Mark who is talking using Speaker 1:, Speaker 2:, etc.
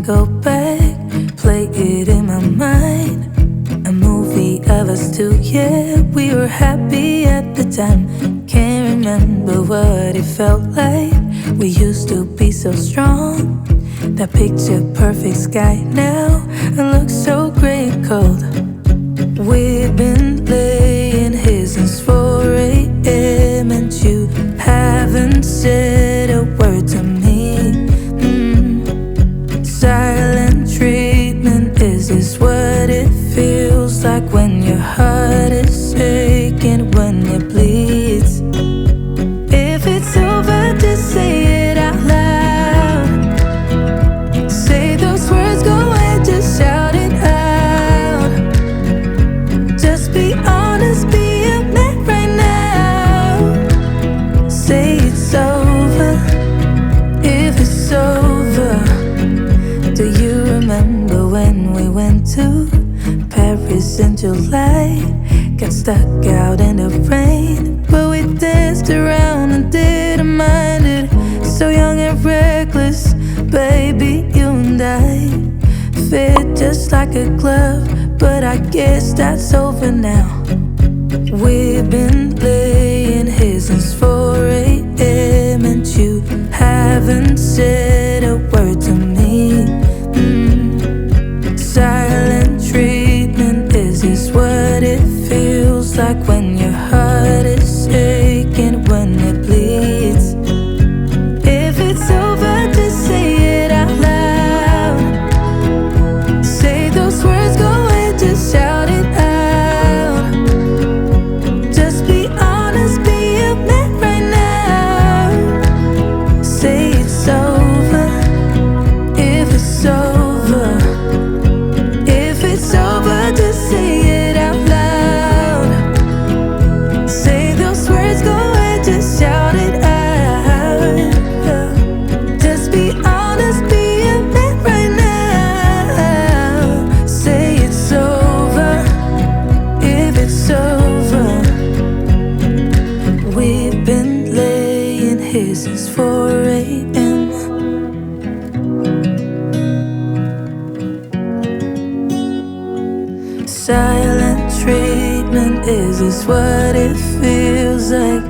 Speaker 1: go back, play it in my mind. A movie of us two, yeah, we were happy at the time. Can't remember what it felt like. We used to be so strong. That picture perfect sky now it looks so gray and cold. We've been laying here since 4 a.m. and you haven't said a word to me. Silent treatment, is this what it feels like when your heart is aching, when it bleeds? If it's over, just say it out loud. Say those words, go ahead, just shout it out. Just be honest, be a man right now. Say it's over, if it's over. Do you remember when we went to Paris in July? Got stuck out in the rain, but we danced around and didn't mind it. So young and reckless, baby, you and I fit just like a glove, but I guess that's over now. We've been laying here since 4 a.m. and you haven't said a word to me. Silent treatment, is this what it feels like when your heart is aching, when it bleeds? If it's over, just say it out loud. Say those words, go ahead, just shout it out. Just be honest, be a man right now. Say it's over, if it's over. If it's over, just say it out loud. Say those words, go ahead, just shout it out. Just be honest, be a man right now. Say it's over, if it's over. We've been laying here since 4 a.m. Silent treatment, is this what it feels like